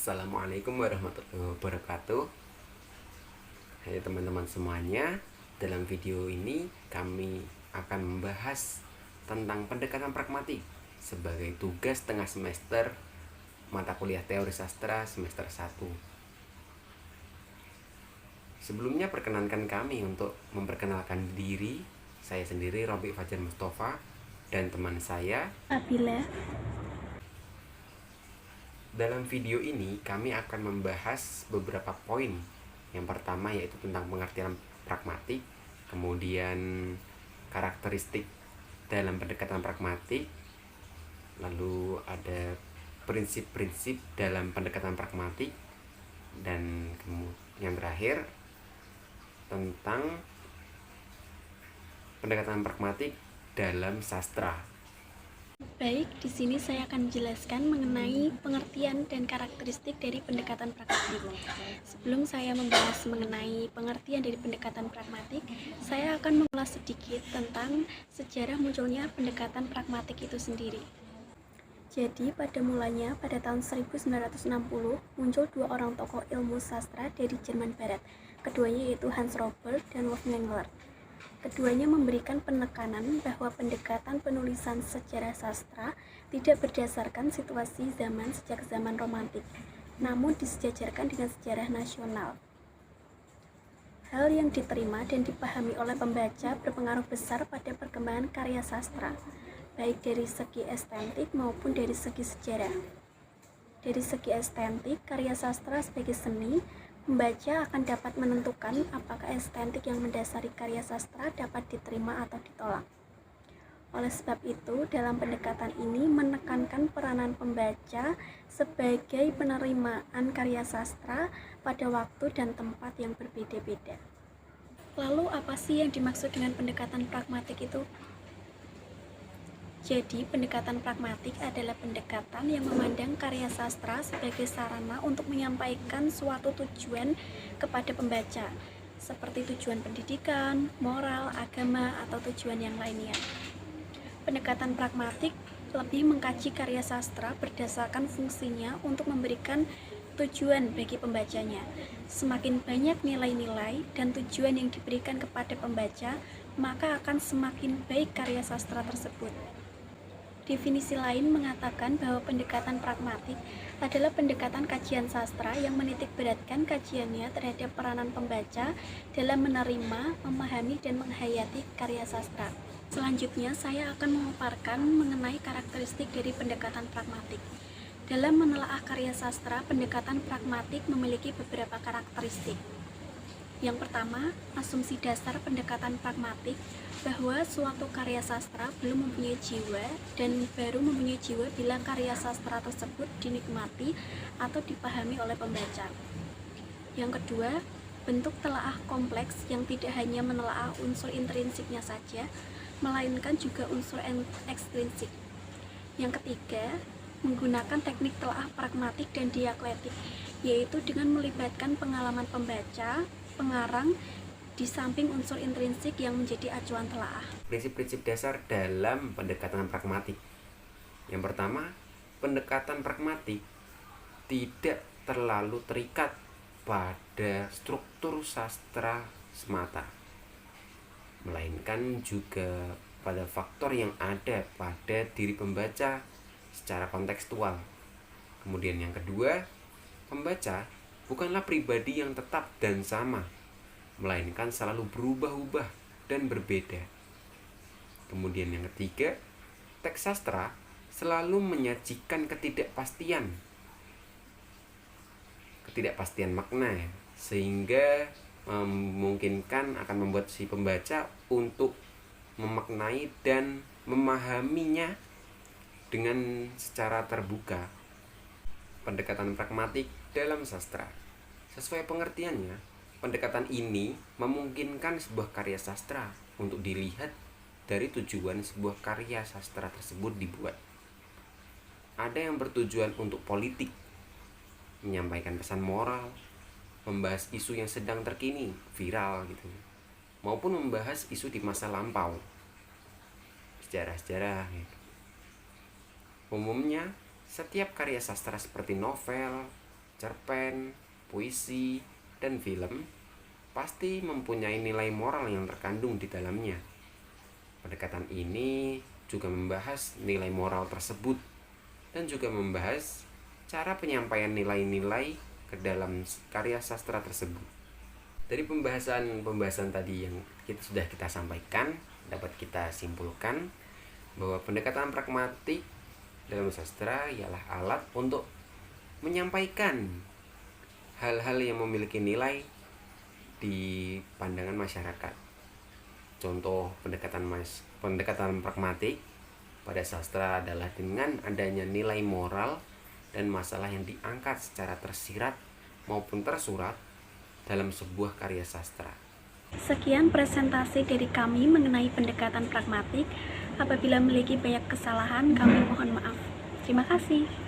Assalamualaikum warahmatullahi wabarakatuh. Hai teman-teman semuanya. Dalam video ini kami akan membahas tentang pendekatan pragmatik sebagai tugas tengah semester mata kuliah teori sastra semester 1. Sebelumnya perkenankan kami untuk memperkenalkan diri. Saya sendiri Robi Fajar Mustafa dan teman saya Nabila. Dalam video ini kami akan membahas beberapa poin. Yang pertama yaitu tentang pengertian pragmatik, kemudian karakteristik dalam pendekatan pragmatik, lalu ada prinsip-prinsip dalam pendekatan pragmatik, dan yang terakhir tentang pendekatan pragmatik dalam sastra. Baik, di sini saya akan menjelaskan mengenai pengertian dan karakteristik dari pendekatan pragmatik. Sebelum saya membahas mengenai pengertian dari pendekatan pragmatik, saya akan mengulas sedikit tentang sejarah munculnya pendekatan pragmatik itu sendiri. Jadi, pada mulanya pada tahun 1960 muncul dua orang tokoh ilmu sastra dari Jerman Barat. Keduanya yaitu Hans Robert dan Wolfgang Engler. Keduanya memberikan penekanan bahwa pendekatan penulisan sejarah sastra tidak berdasarkan situasi zaman sejak zaman romantik, namun disejajarkan dengan sejarah nasional. Hal yang diterima dan dipahami oleh pembaca berpengaruh besar pada perkembangan karya sastra, baik dari segi estetik maupun dari segi sejarah. Dari segi estetik, karya sastra sebagai seni, pembaca akan dapat menentukan apakah estetik yang mendasari karya sastra dapat diterima atau ditolak. Oleh sebab itu, dalam pendekatan ini menekankan peranan pembaca sebagai penerimaan karya sastra pada waktu dan tempat yang berbeda-beda. Lalu apa sih yang dimaksud dengan pendekatan pragmatik itu? Jadi, pendekatan pragmatik adalah pendekatan yang memandang karya sastra sebagai sarana untuk menyampaikan suatu tujuan kepada pembaca, seperti tujuan pendidikan, moral, agama, atau tujuan yang lainnya. Pendekatan pragmatik lebih mengkaji karya sastra berdasarkan fungsinya untuk memberikan tujuan bagi pembacanya. Semakin banyak nilai-nilai dan tujuan yang diberikan kepada pembaca, maka akan semakin baik karya sastra tersebut. Definisi lain mengatakan bahwa pendekatan pragmatik adalah pendekatan kajian sastra yang menitikberatkan kajiannya terhadap peranan pembaca dalam menerima, memahami, dan menghayati karya sastra. Selanjutnya, saya akan memaparkan mengenai karakteristik dari pendekatan pragmatik. Dalam menelaah karya sastra, pendekatan pragmatik memiliki beberapa karakteristik. Yang pertama, asumsi dasar pendekatan pragmatik bahwa suatu karya sastra belum mempunyai jiwa dan baru mempunyai jiwa bila karya sastra tersebut dinikmati atau dipahami oleh pembaca. Yang kedua, bentuk telaah kompleks yang tidak hanya menelaah unsur intrinsiknya saja, melainkan juga unsur ekstrinsik. Yang ketiga, menggunakan teknik telaah pragmatik dan dialektik, yaitu dengan melibatkan pengalaman pembaca, pengarang, di samping unsur intrinsik yang menjadi acuan telaah. Prinsip-prinsip dasar dalam pendekatan pragmatik. Yang pertama, pendekatan pragmatik tidak terlalu terikat pada struktur sastra semata, melainkan juga pada faktor yang ada pada diri pembaca secara kontekstual. Kemudian yang kedua, pembaca bukanlah pribadi yang tetap dan sama, melainkan selalu berubah-ubah dan berbeda. Kemudian yang ketiga, teks sastra selalu menyajikan ketidakpastian makna, sehingga memungkinkan akan membuat si pembaca untuk memaknai dan memahaminya dengan secara terbuka. Pendekatan pragmatik dalam sastra, sesuai pengertiannya, pendekatan ini memungkinkan sebuah karya sastra untuk dilihat dari tujuan sebuah karya sastra tersebut dibuat. Ada yang bertujuan untuk politik, menyampaikan pesan moral, membahas isu yang sedang terkini, viral gitu, maupun membahas isu di masa lampau, sejarah-sejarah gitu. Umumnya, setiap karya sastra seperti novel, cerpen, puisi, dan film pasti mempunyai nilai moral yang terkandung di dalamnya. Pendekatan ini juga membahas nilai moral tersebut dan juga membahas cara penyampaian nilai-nilai ke dalam karya sastra tersebut. Dari pembahasan tadi yang sudah kita sampaikan, dapat kita simpulkan bahwa pendekatan pragmatik dalam sastra ialah alat untuk menyampaikan hal-hal yang memiliki nilai di pandangan masyarakat. Contoh pendekatan pragmatik pada sastra adalah dengan adanya nilai moral dan masalah yang diangkat secara tersirat maupun tersurat dalam sebuah karya sastra. Sekian presentasi dari kami mengenai pendekatan pragmatik. Apabila memiliki banyak kesalahan, kami mohon maaf. Terima kasih.